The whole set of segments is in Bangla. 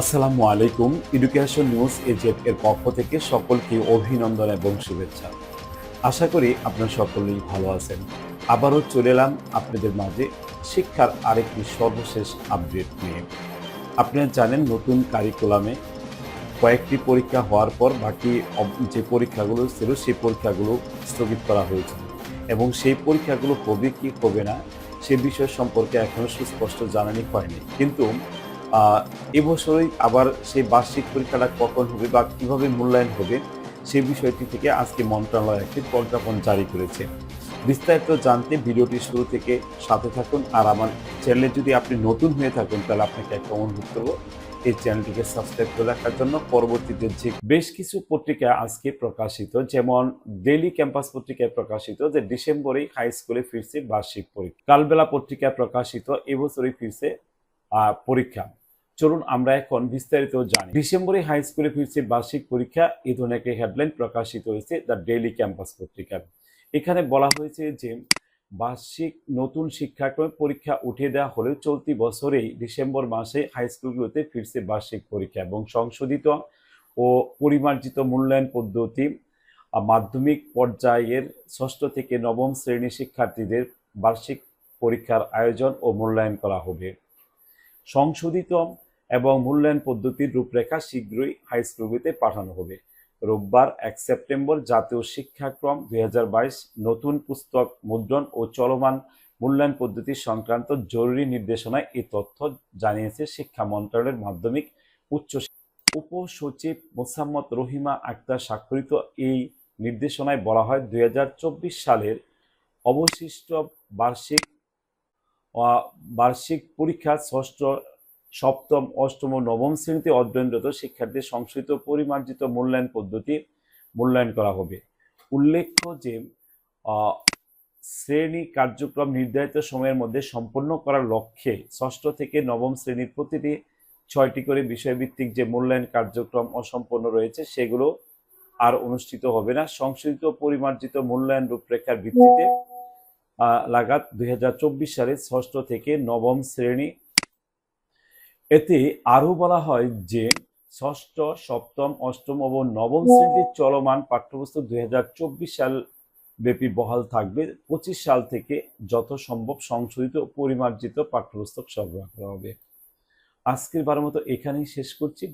আসসালামু আলাইকুম। এডুকেশন নিউজ এজেড এর পক্ষ থেকে সকলকে অভিনন্দন এবং শুভেচ্ছা। আশা করি আপনারা সকলেই ভালো আছেন। আবারও চলে এলাম আপনাদের মাঝে শিক্ষার আরেকটি সর্বশেষ আপডেট নিয়ে। আপনারা জানেন নতুন কারিকুলামে কয়েকটি পরীক্ষা হওয়ার পর বাকি যে পরীক্ষাগুলো ছিল সেই পরীক্ষাগুলো স্থগিত করা হয়েছিল এবং সেই পরীক্ষাগুলো হবে কি হবে না সে বিষয় সম্পর্কে এখনো সুস্পষ্ট জানানি হয়নি। কিন্তু এবছরই আবার সেই বার্ষিক পরীক্ষাটা কখন হবে বা কিভাবে মূল্যায়ন হবে সেই বিষয়টি থেকে আজকে মন্ত্রণালয় একটি প্রজ্ঞাপন জারি করেছে। বিস্তারিত জানতে ভিডিওটি শুরু থেকে সাথে থাকুন। আর আমার চ্যানেলে যদি আপনি নতুন হয়ে থাকুন তাহলে আপনাকে একটা অনুরোধ করবো এই চ্যানেলটিকে সাবস্ক্রাইব করে রাখার জন্য। পরবর্তীতে যে বেশ কিছু পত্রিকা আজকে প্রকাশিত, যেমন ডেইলি ক্যাম্পাস পত্রিকায় প্রকাশিত যে ডিসেম্বরেই হাই স্কুলে ফিরছে বার্ষিক পরীক্ষা, কালবেলা পত্রিকায় প্রকাশিত এবছরই ফিরছে পরীক্ষা। চলুন আমরা এখন বিস্তারিত জানি। ডিসেম্বরে হাই স্কুলে ফিরছে বার্ষিক পরীক্ষা, এই ধরনের একটি হেডলাইন প্রকাশিত হয়েছে দ্য ডেইলি ক্যাম্পাস পত্রিকা। এখানে বলা হয়েছে যে বার্ষিক নতুন শিক্ষাক্রমে পরীক্ষা উঠিয়ে দেওয়া হলেও চলতি বছরেই ডিসেম্বর মাসে হাই স্কুলগুলোতে ফিরছে বার্ষিক পরীক্ষা এবং সংশোধিত ও পরিমার্জিত মূল্যায়ন পদ্ধতি মাধ্যমিক পর্যায়ের ষষ্ঠ থেকে নবম শ্রেণীর শিক্ষার্থীদের বার্ষিক পরীক্ষার আয়োজন ও মূল্যায়ন করা হবে। সংশোধিত এবং মূল্যায়ন পদ্ধতির রূপরেখা শীঘ্রই হাই স্কুলগুলিতে পাঠানো হবে। রোববার 1 সেপ্টেম্বর জাতীয় শিক্ষাক্রম 2022 নতুন পুস্তক মুদ্রণ ও চলমান মূল্যায়ন পদ্ধতি সংক্রান্ত জরুরি নির্দেশনায় এই তথ্য জানিয়েছে শিক্ষা মন্ত্রণালয়ের মাধ্যমিক উচ্চ উপসচিব মোসাম্মদ রহিমা আক্তার স্বাক্ষরিত এই নির্দেশনায় বলা হয় 2024 সালের অবশিষ্ট বার্ষিক পরীক্ষা ষষ্ঠ, সপ্তম, অষ্টম ও নবম শ্রেণীতে অধ্যয়নরত শিক্ষার্থীদের সংশোধিত পরিমার্জিত মূল্যায়ন পদ্ধতি মূল্যায়ন করা হবে। উল্লেখ্য যে শ্রেণী কার্যক্রম নির্ধারিত সময়ের মধ্যে সম্পন্ন করার লক্ষ্যে ষষ্ঠ থেকে নবম শ্রেণীর প্রতিটি 6টি করে বিষয়ভিত্তিক যে মূল্যায়ন কার্যক্রম অসম্পন্ন রয়েছে সেগুলো আর অনুষ্ঠিত হবে না। সংশোধিত পরিমার্জিত মূল্যায়ন রূপরেখার ভিত্তিতে লাগাত 2024 সালে ষষ্ঠ থেকে নবম শ্রেণী। এতে আরও বলা হয় যে ষষ্ঠ, সপ্তম, অষ্টম ও নবম শ্রেণীর চলমান পাঠ্যপুস্তক 2024 সাল ব্যাপী বহাল থাকবে। 25 সাল থেকে যত সম্ভব সংশোধিত পরিমার্জিত পাঠ্যপুস্তক সরবরাহ করা হবে। আজকের বারের মতো এখানেই শেষ করছি।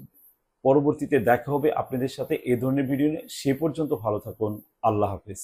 পরবর্তীতে দেখা হবে আপনাদের সাথে এ ধরনের ভিডিও নিয়ে। সে পর্যন্ত ভালো থাকুন। আল্লাহ হাফেজ।